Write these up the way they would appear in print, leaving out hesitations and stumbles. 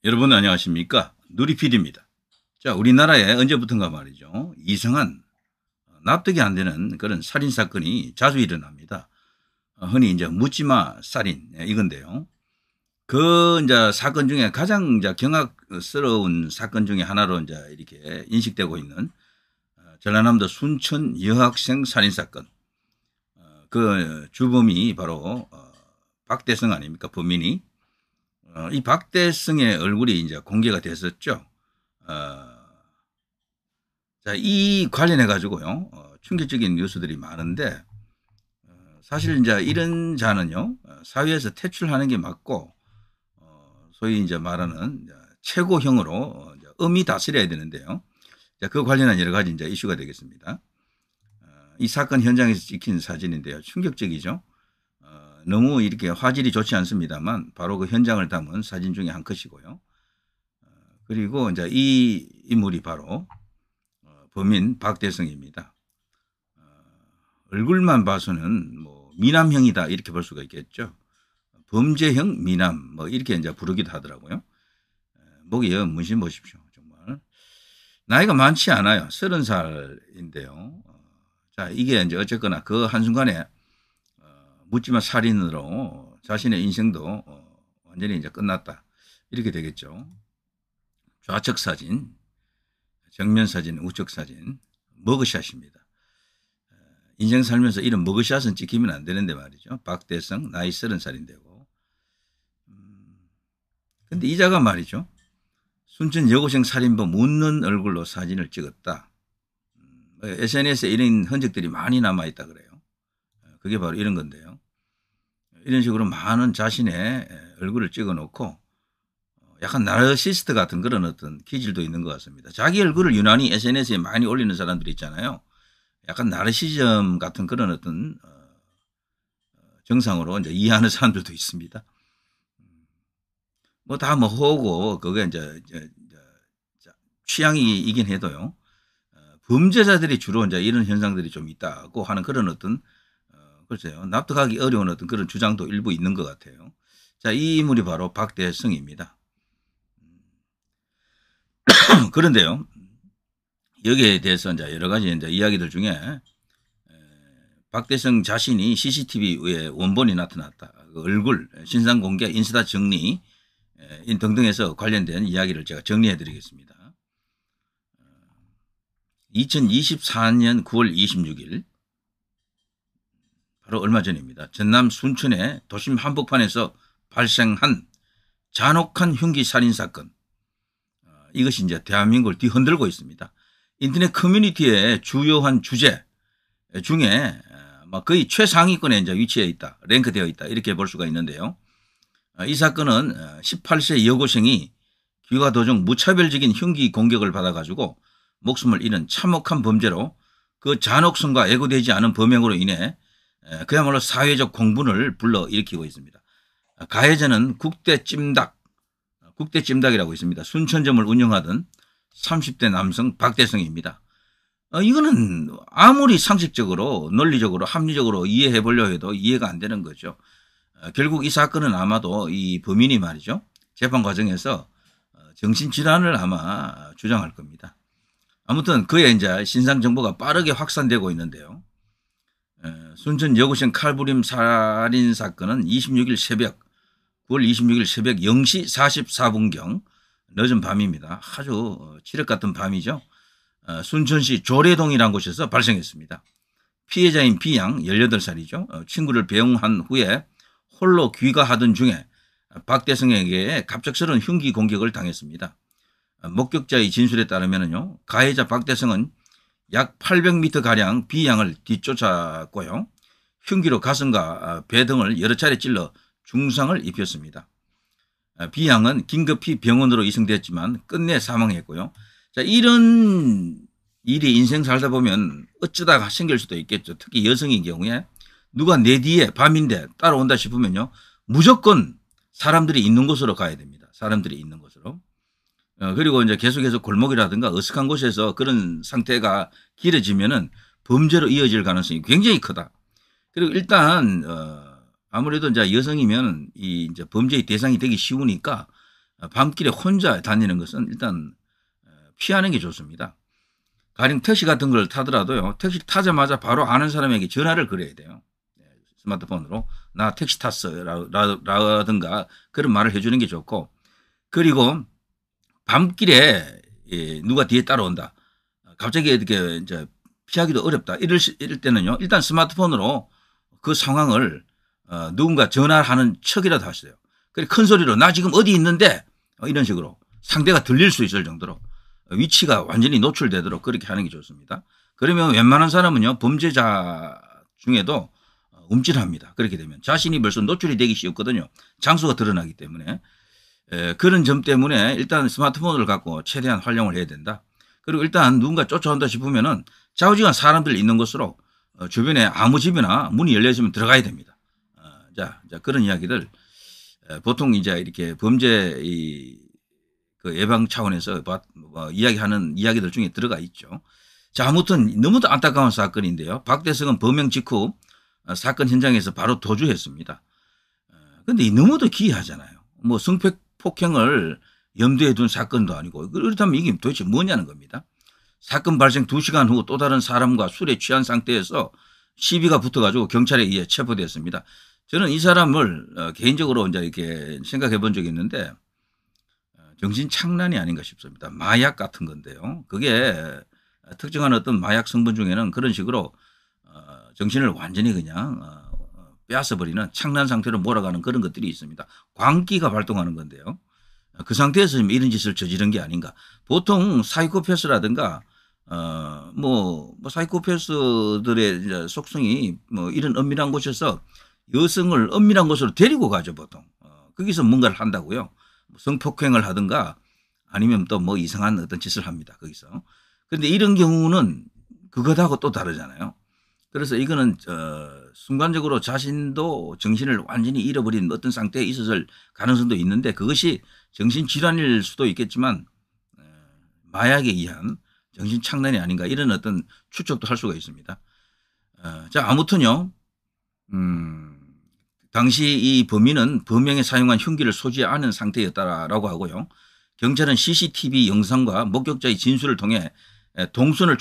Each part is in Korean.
여러분 안녕하십니까? 누리PD입니다. 자, 우리나라에 언제부턴가 말이죠. 이상한 납득이 안 되는 그런 살인 사건이 자주 일어납니다. 흔히 이제 묻지마 살인 이건데요. 그 이제 사건 중에 가장 이제 경악스러운 사건 중에 하나로 이제 이렇게 인식되고 있는 전라남도 순천 여학생 살인 사건. 그 주범이 바로 박대성 아닙니까? 범인이. 이 박대성의 얼굴이 이제 공개가 됐었죠. 자, 이 관련해 가지고요. 충격적인 뉴스들이 많은데 사실 이제 이런 자는요. 사회에서 퇴출하는 게 맞고 소위 이제 말하는 이제 최고형으로 이제 엄히 다스려야 되는데요. 자, 그 관련한 여러 가지 이제 이슈가 되겠습니다. 이 사건 현장에서 찍힌 사진인데요. 충격적이죠. 너무 이렇게 화질이 좋지 않습니다만 바로 그 현장을 담은 사진 중에 한 컷이고요. 그리고 이제 이 인물이 바로 범인 박대성입니다. 얼굴만 봐서는 뭐 미남형이다 이렇게 볼 수가 있겠죠. 범죄형 미남 뭐 이렇게 이제 부르기도 하더라고요. 목에 문신 보십시오. 정말 나이가 많지 않아요. 30살인데요. 자, 이게 이제 어쨌거나 그 한순간에 묻지마 살인으로 자신의 인생도 완전히 이제 끝났다. 이렇게 되겠죠. 좌측 사진, 정면 사진, 우측 사진, 머그샷입니다. 인생 살면서 이런 머그샷은 찍히면 안 되는데 말이죠. 박대성, 나이 30살인데고. 근데 이자가 말이죠. 순천 여고생 살인범 웃는 얼굴로 사진을 찍었다. SNS에 이런 흔적들이 많이 남아있다 그래요. 그게 바로 이런 건데요. 이런 식으로 많은 자신의 얼굴을 찍어 놓고 약간 나르시스트 같은 그런 어떤 기질도 있는 것 같습니다. 자기 얼굴을 유난히 SNS에 많이 올리는 사람들이 있잖아요. 약간 나르시즘 같은 그런 어떤 정상으로 이제 이해하는 사람들도 있습니다. 뭐 다 뭐 호고 그게 이제 취향이긴 해도요. 범죄자들이 주로 이제 이런 현상들이 좀 있다고 하는 그런 어떤 글쎄요. 납득하기 어려운 어떤 그런 주장도 일부 있는 것 같아요. 자, 이 인물이 바로 박대성입니다. 그런데요. 여기에 대해서 이제 여러 가지 이제 이야기들 중에 박대성 자신이 CCTV에 원본이 나타났다. 그 얼굴, 신상 공개, 인스타 정리 등등해서 관련된 이야기를 제가 정리해 드리겠습니다. 2024년 9월 26일 바로 얼마 전입니다. 전남 순천의 도심 한복판에서 발생한 잔혹한 흉기 살인 사건. 이것이 이제 대한민국을 뒤흔들고 있습니다. 인터넷 커뮤니티의 주요한 주제 중에 거의 최상위권에 이제 위치해 있다, 랭크되어 있다 이렇게 볼 수가 있는데요. 이 사건은 18세 여고생이 귀가 도중 무차별적인 흉기 공격을 받아가지고 목숨을 잃은 참혹한 범죄로 그 잔혹성과 애고되지 않은 범행으로 인해 그야말로 사회적 공분을 불러일으키고 있습니다. 가해자는 국대찜닭이라고 있습니다. 순천점을 운영하던 30대 남성 박대성입니다. 이거는 아무리 상식적으로 논리적으로 합리적으로 이해해 보려 해도 이해가 안 되는 거죠. 결국 이 사건은 아마도 이 범인이 말이죠. 재판 과정에서 정신질환을 아마 주장할 겁니다. 아무튼 그의 이제 신상 정보가 빠르게 확산되고 있는데요. 순천 여고생 칼부림 살인 사건은 9월 26일 새벽 0시 44분경 늦은 밤입니다. 아주 칠흑 같은 밤이죠. 순천시 조례동이라는 곳에서 발생했습니다. 피해자인 B양 18살이죠. 친구를 배웅한 후에 홀로 귀가하던 중에 박대성에게 갑작스러운 흉기 공격을 당했습니다. 목격자의 진술에 따르면요, 가해자 박대성은 약 800m가량 B양을 뒤쫓았고요. 흉기로 가슴과 배 등을 여러 차례 찔러 중상을 입혔습니다. B양은 긴급히 병원으로 이송됐지만 끝내 사망했고요. 자, 이런 일이 인생 살다 보면 어쩌다가 생길 수도 있겠죠. 특히 여성인 경우에 누가 내 뒤에 밤인데 따라온다 싶으면요, 무조건 사람들이 있는 곳으로 가야 됩니다. 사람들이 있는 곳으로. 그리고 이제 계속해서 골목이라든가 어색한 곳에서 그런 상태가 길어지면은 범죄로 이어질 가능성이 굉장히 크다. 그리고 일단 아무래도 이제 여성이면 이 이제 범죄의 대상이 되기 쉬우니까 밤길에 혼자 다니는 것은 일단 피하는 게 좋습니다. 가령 택시 같은 걸 타더라도요. 택시 타자마자 바로 아는 사람에게 전화를 걸어야 돼요. 스마트폰으로 나 택시 탔어 라든가 그런 말을 해주는 게 좋고, 그리고 밤길에 누가 뒤에 따라온다. 갑자기 이렇게 이제 피하기도 어렵다. 이럴 때는요. 일단 스마트폰으로 그 상황을 누군가 전화하는 척이라도 하세요. 그래 큰 소리로 나 지금 어디 있는데 이런 식으로 상대가 들릴 수 있을 정도로 위치가 완전히 노출되도록 그렇게 하는 게 좋습니다. 그러면 웬만한 사람은요. 범죄자 중에도 움찔합니다. 그렇게 되면 자신이 벌써 노출이 되기 쉽거든요. 장소가 드러나기 때문에. 그런 점 때문에 일단 스마트폰을 갖고 최대한 활용을 해야 된다. 그리고 일단 누군가 쫓아온다 싶으면은 좌우지간 사람들 있는 곳으로 주변에 아무 집이나 문이 열려 있으면 들어가야 됩니다. 자, 그런 이야기들 보통 이제 이렇게 범죄 그 예방 차원에서 이야기하는 이야기들 중에 들어가 있죠. 자, 아무튼 너무도 안타까운 사건인데요. 박대성은 범행 직후 사건 현장에서 바로 도주했습니다. 그런데 너무도 기이하잖아요. 뭐 성폭행을 염두에 둔 사건도 아니고 그렇다면 이게 도대체 뭐냐는 겁니다. 사건 발생 2시간 후 또 다른 사람과 술에 취한 상태에서 시비가 붙어가지고 경찰에 의해 체포됐습니다. 저는 이 사람을 개인적으로 이제 이렇게 생각해 본 적이 있는데 정신 착란이 아닌가 싶습니다. 마약 같은 건데요. 그게 특정한 어떤 마약 성분 중에는 그런 식으로 정신을 완전히 그냥 빼앗아버리는 착란 상태로 몰아가는 그런 것들이 있습니다. 광기가 발동하는 건데요. 그 상태에서 이런 짓을 저지른 게 아닌가. 보통 사이코패스라든가 사이코패스들의 이제 속성이 뭐 이런 엄밀한 곳에서 여성을 엄밀한 곳으로 데리고 가죠 보통. 거기서 뭔가를 한다고요. 성폭행을 하든가 아니면 또 뭐 이상한 어떤 짓을 합니다 거기서. 그런데 이런 경우는 그것하고 또 다르잖아요. 그래서 이거는 순간적으로 자신도 정신을 완전히 잃어버린 어떤 상태에 있었을 가능성도 있는데 그것이 정신질환일 수도 있겠지만 마약에 의한 정신착란이 아닌가 이런 어떤 추측도 할 수가 있습니다. 자, 아무튼요. 당시 이 범인은 범행에 사용한 흉기를 소지 않은 상태였다라고 하고요. 경찰은 CCTV 영상과 목격자의 진술을 통해 동선을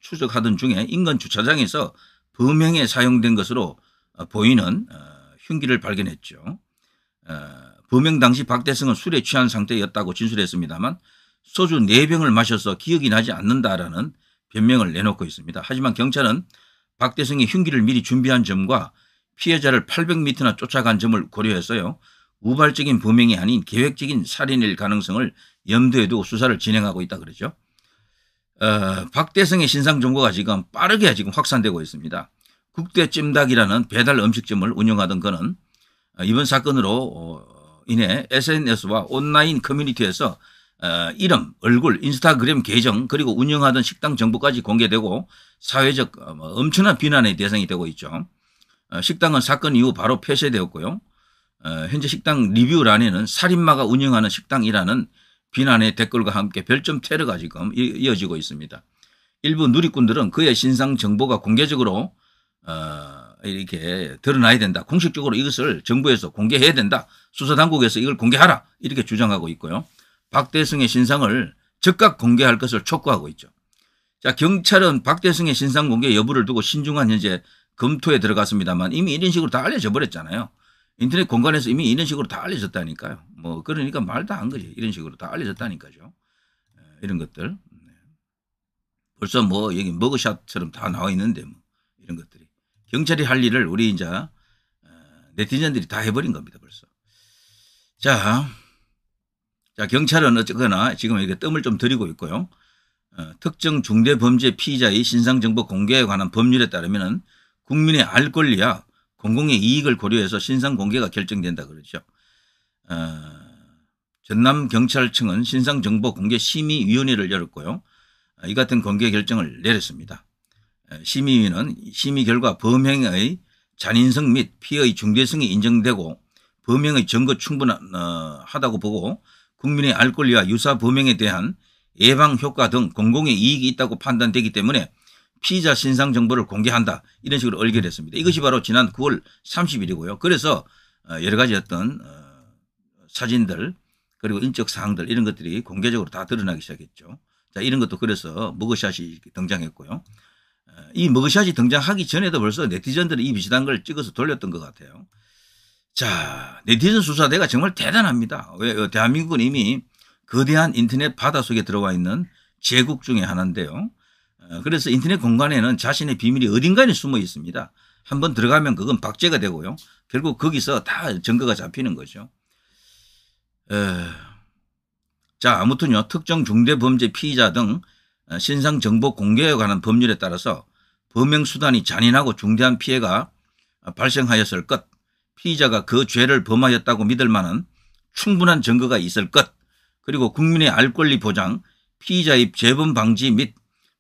추적하던 중에 인근 주차장에서 범행에 사용된 것으로 보이는 흉기를 발견했죠. 범행 당시 박대성은 술에 취한 상태였다고 진술했습니다만 소주 4병을 마셔서 기억이 나지 않는다라는 변명을 내놓고 있습니다. 하지만 경찰은 박대성이 흉기를 미리 준비한 점과 피해자를 800m나 쫓아간 점을 고려해서요. 우발적인 범행이 아닌 계획적인 살인일 가능성을 염두에 두고 수사를 진행하고 있다 그러죠. 박대성의 신상 정보가 지금 빠르게 지금 확산되고 있습니다. 국대 찜닭이라는 배달 음식점을 운영하던 그는 이번 사건으로 인해 SNS와 온라인 커뮤니티에서 이름, 얼굴, 인스타그램 계정 그리고 운영하던 식당 정보까지 공개되고 사회적 엄청난 비난의 대상이 되고 있죠. 식당은 사건 이후 바로 폐쇄되었고요. 현재 식당 리뷰란에는 살인마가 운영하는 식당이라는 비난의 댓글과 함께 별점 테러가 지금 이어지고 있습니다. 일부 누리꾼들은 그의 신상 정보가 공개적으로 이렇게 드러나야 된다. 공식적으로 이것을 정부에서 공개해야 된다. 수사당국에서 이걸 공개하라. 이렇게 주장하고 있고요. 박대성의 신상을 즉각 공개할 것을 촉구하고 있죠. 자, 경찰은 박대성의 신상 공개 여부를 두고 신중한 현재 검토에 들어갔습니다만 이미 이런 식으로 다 알려져 버렸잖아요. 인터넷 공간에서 이미 이런 식으로 다 알려졌다니까요. 뭐 그러니까 말도 안 거지. 이런 식으로 다 알려졌다니까죠. 이런 것들. 벌써 뭐 여기 머그샷처럼 다 나와 있는데 뭐 이런 것들이. 경찰이 할 일을 우리 이제 네티즌들이 다 해버린 겁니다. 벌써. 자, 경찰은 어쨌거나 지금 이렇게 뜸을 좀 들이고 있고요. 특정 중대범죄 피의자의 신상정보 공개에 관한 법률에 따르면 국민의 알 권리와 공공의 이익을 고려해서 신상 공개가 결정된다 그러죠. 전남경찰청은 신상정보 공개 심의위원회를 열었고요. 이 같은 공개 결정을 내렸습니다. 심의위는 심의 결과 범행의 잔인성 및 피해의 중대성이 인정되고 범행의 증거 충분하다고 보고 국민의 알 권리와 유사 범행에 대한 예방 효과 등 공공의 이익이 있다고 판단되기 때문에 피의자 신상 정보를 공개한다. 이런 식으로 의결했습니다. 이것이 바로 지난 9월 30일이고요. 그래서 여러 가지 어떤 사진들 그리고 인적 사항들 이런 것들이 공개적으로 다 드러나기 시작했죠. 자, 이런 것도 그래서 머그샷이 등장했고요. 이 머그샷이 등장하기 전에도 벌써 네티즌들이 이 비슷한 걸 찍어서 돌렸던 것 같아요. 자, 네티즌 수사대가 정말 대단합니다. 왜 대한민국은 이미 거대한 인터넷 바다 속에 들어와 있는 제국 중에 하나인데요. 그래서 인터넷 공간에는 자신의 비밀이 어딘가에 숨어 있습니다. 한번 들어가면 그건 박제가 되고요. 결국 거기서 다 증거가 잡히는 거죠. 자, 아무튼요, 특정 중대범죄 피의자 등 신상 정보 공개에 관한 법률에 따라서 범행 수단이 잔인하고 중대한 피해가 발생하였을 것, 피의자가 그 죄를 범하였다고 믿을 만한 충분한 증거가 있을 것, 그리고 국민의 알 권리 보장, 피의자의 재범 방지 및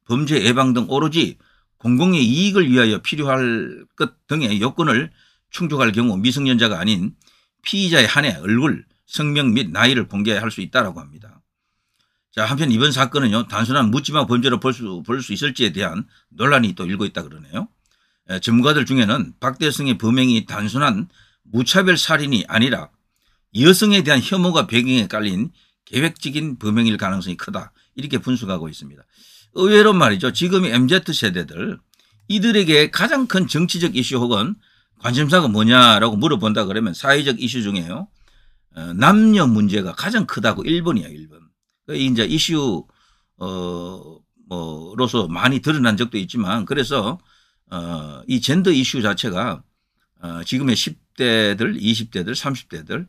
범죄 예방 등 오로지 공공의 이익을 위하여 필요할 것 등의 요건을 충족할 경우 미성년자가 아닌 피의자의 한해 얼굴, 성명 및 나이를 공개할 수 있다고 합니다. 자, 한편 이번 사건은요, 단순한 묻지마 범죄로 볼 수 있을지에 대한 논란이 또 일고 있다 그러네요. 전문가들 중에는 박대성의 범행이 단순한 무차별 살인이 아니라 여성에 대한 혐오가 배경에 깔린 계획적인 범행일 가능성이 크다, 이렇게 분석하고 있습니다. 의외로 말이죠, 지금의 MZ세대들 이들에게 가장 큰 정치적 이슈 혹은 관심사가 뭐냐라고 물어본다 그러면 사회적 이슈 중에요, 남녀 문제가 가장 크다고 1번이에요. 1번. 이제 이슈 로서 많이 드러난 적도 있지만, 그래서 이 젠더 이슈 자체가 지금의 10대들, 20대들, 30대들,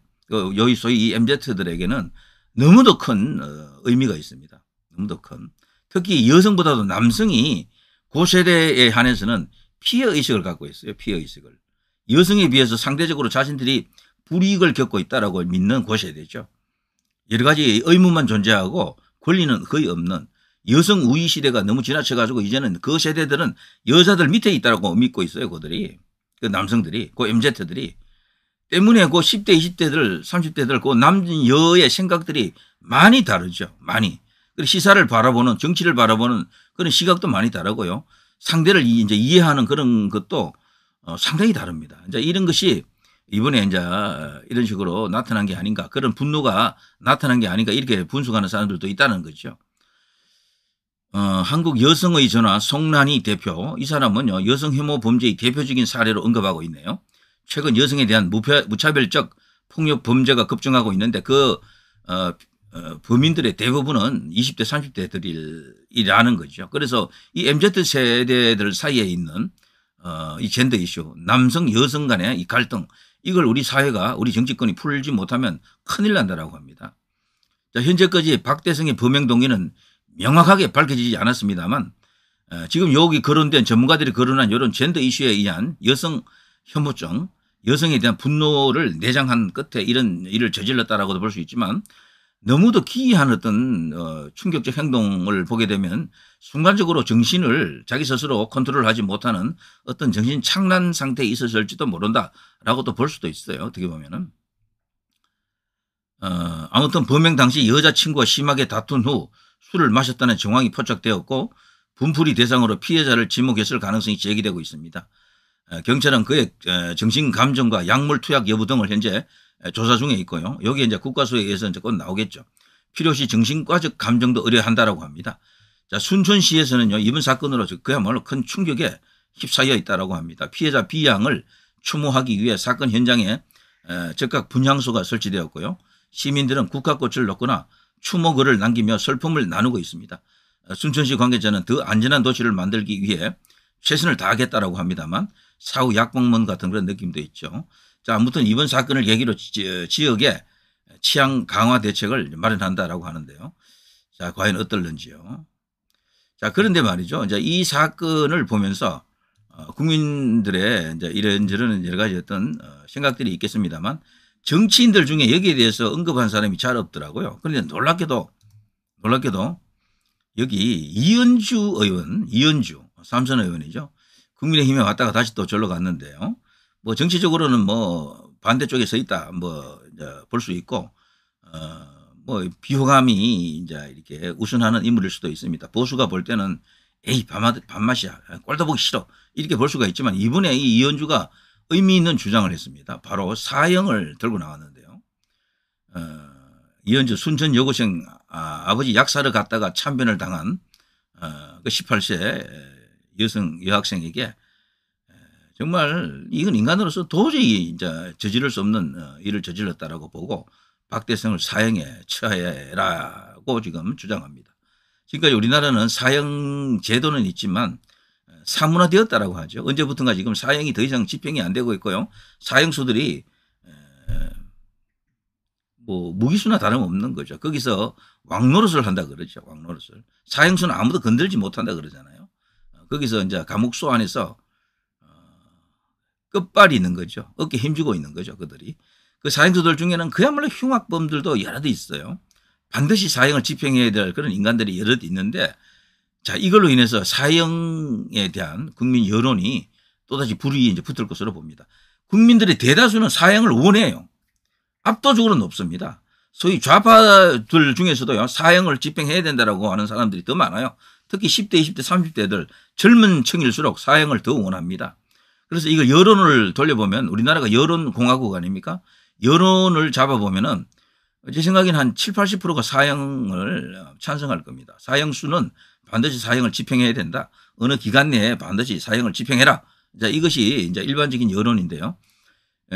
여기 소위 이 MZ들에게는 너무도 큰 의미가 있습니다. 너무도 큰. 특히 여성보다도 남성이 그 세대에 한해서는 피해의식을 갖고 있어요. 피해의식을. 여성에 비해서 상대적으로 자신들이 불이익을 겪고 있다고 믿는 그 세대죠. 여러 가지 의무만 존재하고 권리는 거의 없는 여성 우위 시대가 너무 지나쳐가지고 이제는 그 세대들은 여자들 밑에 있다고 믿고 있어요. 그들이. 그 남성들이, 그 MZ들이. 때문에 그 10대, 20대들, 30대들 그 남여의 생각들이 많이 다르죠. 많이. 그리고 시사를 바라보는, 정치를 바라보는 그런 시각도 많이 다르고요. 상대를 이제 이해하는 그런 것도 상당히 다릅니다. 이제 이런 것이 이번에 이제 이런 식으로 나타난 게 아닌가, 그런 분노가 나타난 게 아닌가, 이렇게 분석하는 사람들도 있다는 거죠. 한국 여성의 전화 송란희 대표, 이 사람은요, 여성 혐오 범죄의 대표적인 사례로 언급하고 있네요. 최근 여성에 대한 무차별적 폭력 범죄가 급증하고 있는데 그 범인들의 대부분은 20대, 30대들이라는 거죠. 그래서 이 MZ 세대들 사이에 있는 이 젠더 이슈, 남성, 여성 간의 이 갈등, 이걸 우리 사회가, 우리 정치권이 풀지 못하면 큰일 난다라고 합니다. 자, 현재까지 박대성의 범행 동기는 명확하게 밝혀지지 않았습니다만 지금 여기 거론된 전문가들이 거론한 이런 젠더 이슈에 의한 여성 혐오증, 여성에 대한 분노를 내장한 끝에 이런 일을 저질렀다라고도 볼 수 있지만, 너무도 기이한 어떤 충격적 행동을 보게 되면 순간적으로 정신을 자기 스스로 컨트롤하지 못하는 어떤 정신 착란 상태에 있었을지도 모른다라고 또 볼 수도 있어요. 어떻게 보면은. 아무튼 범행 당시 여자친구와 심하게 다툰 후 술을 마셨다는 정황이 포착되었고 분풀이 대상으로 피해자를 지목했을 가능성이 제기되고 있습니다. 경찰은 그의 정신 감정과 약물 투약 여부 등을 현재 조사 중에 있고요. 여기에 이제 국과수에 의해서 이제 곧 나오겠죠. 필요시 정신과적 감정도 의뢰한다라고 합니다. 자, 순천시에서는요, 이번 사건으로 그야말로 큰 충격에 휩싸여 있다라고 합니다. 피해자 B양을 추모하기 위해 사건 현장에 즉각 분향소가 설치되었고요. 시민들은 국화꽃을 놓거나 추모글을 남기며 슬픔을 나누고 있습니다. 순천시 관계자는 더 안전한 도시를 만들기 위해 최선을 다하겠다라고 합니다만 사후 약방문 같은 그런 느낌도 있죠. 자, 아무튼 이번 사건을 계기로 지역에 치안 강화 대책을 마련한다라고 하는데요. 자, 과연 어떨런지요. 자, 그런데 말이죠. 이제 이 사건을 보면서 국민들의 이제 이런저런 여러 가지 어떤 생각들이 있겠습니다만 정치인들 중에 여기에 대해서 언급한 사람이 잘 없더라고요. 그런데 놀랍게도 여기 이현주 의원, 삼선 의원이죠. 국민의힘에 왔다가 다시 또 절로 갔는데요. 뭐 정치적으로는 뭐 반대쪽에 서 있다 뭐 볼 수 있고 뭐 비호감이 이제 이렇게 우선하는 인물일 수도 있습니다. 보수가 볼 때는 에이 밥맛이야, 꼴도 보기 싫어, 이렇게 볼 수가 있지만 이번에 이 이현주가 의미 있는 주장을 했습니다. 바로 사형을 들고 나왔는데요. 이현주 순천 여고생 아버지 약사를 갖다가 참변을 당한 그 18세 여학생에게 정말 이건 인간으로서 도저히 이제 저지를 수 없는 일을 저질렀다라고 보고 박대성을 사형에 처해라고 지금 주장합니다. 지금까지 우리나라는 사형 제도는 있지만 사문화되었다라고 하죠. 언제부턴가 지금 사형이 더 이상 집행이 안 되고 있고요. 사형수들이 뭐 무기수나 다름없는 거죠. 거기서 왕노릇을 한다 그러죠. 왕노릇을. 사형수는 아무도 건들지 못한다 그러잖아요. 거기서 이제 감옥소 안에서 끝발이 있는 거죠. 어깨 힘주고 있는 거죠. 그들이. 그 사형수들 중에는 그야말로 흉악범들도 여럿 있어요. 반드시 사형을 집행해야 될 그런 인간들이 여럿 있는데 자, 이걸로 인해서 사형에 대한 국민 여론이 또다시 불이 이제 붙을 것으로 봅니다. 국민들의 대다수는 사형을 원해요. 압도적으로 높습니다. 소위 좌파들 중에서도요, 사형을 집행해야 된다라고 하는 사람들이 더 많아요. 특히 10대, 20대, 30대들 젊은 층일수록 사형을 더 원합니다. 그래서 이거 여론을 돌려보면 우리나라가 여론공화국 아닙니까? 여론을 잡아보면은 제 생각에는 한 70, 80%가 사형을 찬성할 겁니다. 사형수는 반드시 사형을 집행해야 된다. 어느 기간 내에 반드시 사형을 집행해라. 자, 이것이 이제 일반적인 여론인데요.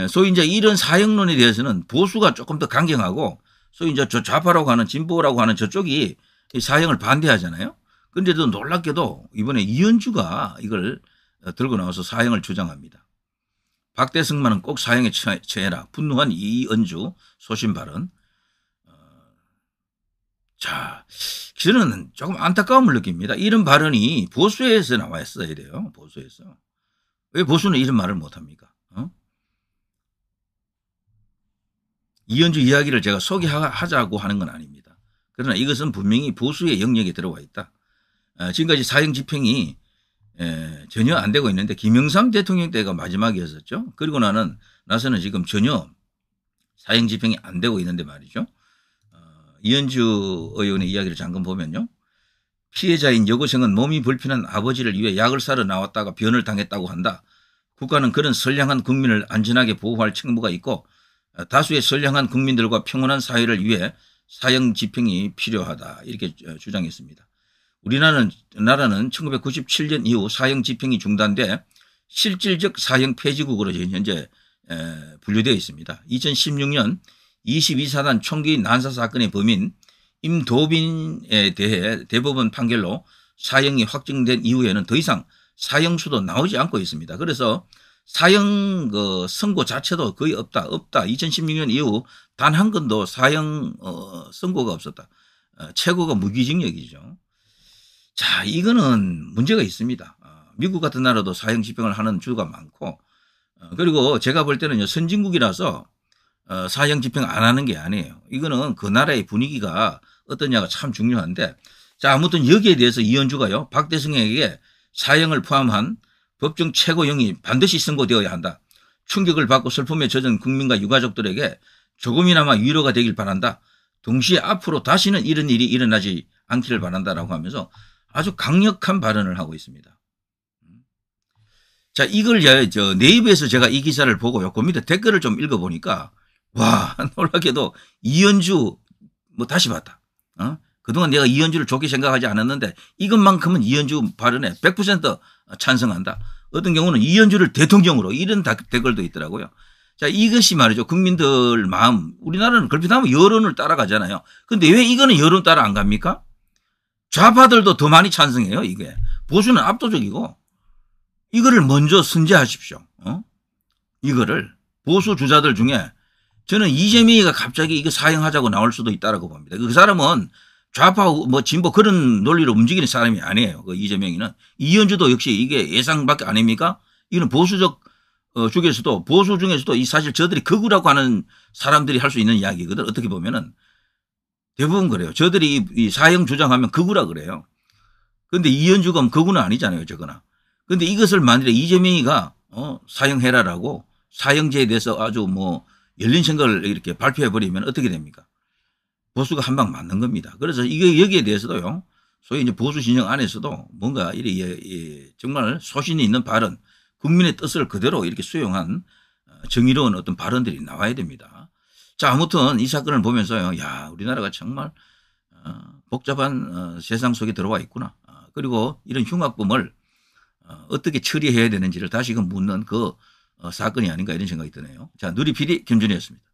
소위 이제 이런 사형론에 대해서는 보수가 조금 더 강경하고 소위 이제 저 좌파라고 하는 진보라고 하는 저쪽이 사형을 반대하잖아요. 그런데도 놀랍게도 이번에 이현주가 이걸 들고 나와서 사형을 주장합니다. 박대성만은 꼭 사형에 처해라. 분노한 이은주 소신 발언. 자, 저는 조금 안타까움을 느낍니다. 이런 발언이 보수에서 나왔어야 돼요. 보수에서. 왜 보수는 이런 말을 못합니까? 이현주 이야기를 제가 소개하자고 하는 건 아닙니다. 그러나 이것은 분명히 보수의 영역에 들어와 있다. 지금까지 사형 집행이 전혀 안 되고 있는데 김영삼 대통령 때가 마지막이었었죠. 그리고 나서는 지금 전혀 사형 집행이 안 되고 있는데 말이죠. 이현주 의원의 이야기를 잠깐 보면요. 피해자인 여고생은 몸이 불편한 아버지를 위해 약을 사러 나왔다가 변을 당했다고 한다. 국가는 그런 선량한 국민을 안전하게 보호할 책무가 있고 다수의 선량한 국민들과 평온한 사회를 위해 사형 집행이 필요하다. 이렇게 주장했습니다. 우리나라는 1997년 이후 사형 집행이 중단돼 실질적 사형 폐지국으로 현재 분류되어 있습니다. 2016년 22사단 총기 난사 사건의 범인 임도빈에 대해 대법원 판결로 사형이 확정된 이후에는 더 이상 사형수도 나오지 않고 있습니다. 그래서 사형 선고 자체도 거의 없다. 2016년 이후 단 한 건도 사형 선고가 없었다. 최고가 무기징역이죠. 자, 이거는 문제가 있습니다. 미국 같은 나라도 사형 집행을 하는 주가 많고 그리고 제가 볼 때는 선진국이라서 사형 집행 안 하는 게 아니에요. 이거는 그 나라의 분위기가 어떠냐가 참 중요한데 자, 아무튼 여기에 대해서 이현주가요. 박대성에게 사형을 포함한 법정 최고형이 반드시 선고되어야 한다. 충격을 받고 슬픔에 젖은 국민과 유가족들에게 조금이나마 위로가 되길 바란다. 동시에 앞으로 다시는 이런 일이 일어나지 않기를 바란다라고 하면서 아주 강력한 발언을 하고 있습니다. 자, 이걸 네이버에서 제가 이 기사를 보고요. 그 밑에 댓글을 좀 읽어보니까 와, 놀랍게도 이현주 다시 봤다. 그동안 내가 이현주를 좋게 생각하지 않았는데 이것만큼은 이현주 발언에 100% 찬성한다. 어떤 경우는 이현주를 대통령으로 이런 댓글도 있더라고요. 자, 이것이 말이죠. 국민들 마음. 우리나라는 걸핏하면 여론을 따라가잖아요. 근데 왜 이거는 여론 따라 안 갑니까? 좌파들도 더 많이 찬성해요. 이게. 보수는 압도적이고 이거를 먼저 선제하십시오. 이거를 보수 주자들 중에 저는 이재명이가 갑자기 이거 사형하자고 나올 수도 있다라고 봅니다. 그 사람은 좌파 진보 그런 논리로 움직이는 사람이 아니에요. 그 이재명이는. 이현주도 역시 이게 예상밖에 아닙니까? 이건 보수적 중에서도 보수 중에서도 이 사실 저들이 극우라고 하는 사람들이 할 수 있는 이야기거든. 어떻게 보면은 대부분 그래요. 저들이 이 사형 주장하면 극우라 그래요. 그런데 이현주가 극우는 아니잖아요. 저거나. 그런데 이것을 만일에 이재명이가 사형해라라고 사형제에 대해서 아주 열린 생각을 이렇게 발표해 버리면 어떻게 됩니까? 보수가 한 방 맞는 겁니다. 그래서 이게 여기에 대해서도요. 소위 이제 보수 진영 안에서도 뭔가 정말 소신이 있는 발언, 국민의 뜻을 그대로 이렇게 수용한 정의로운 어떤 발언들이 나와야 됩니다. 자, 아무튼 이 사건을 보면서요. 야, 우리나라가 정말 복잡한 세상 속에 들어와 있구나. 그리고 이런 흉악범을 어떻게 처리해야 되는지를 다시금 묻는 그 사건이 아닌가 이런 생각이 드네요. 자, 누리 PD 김준희였습니다.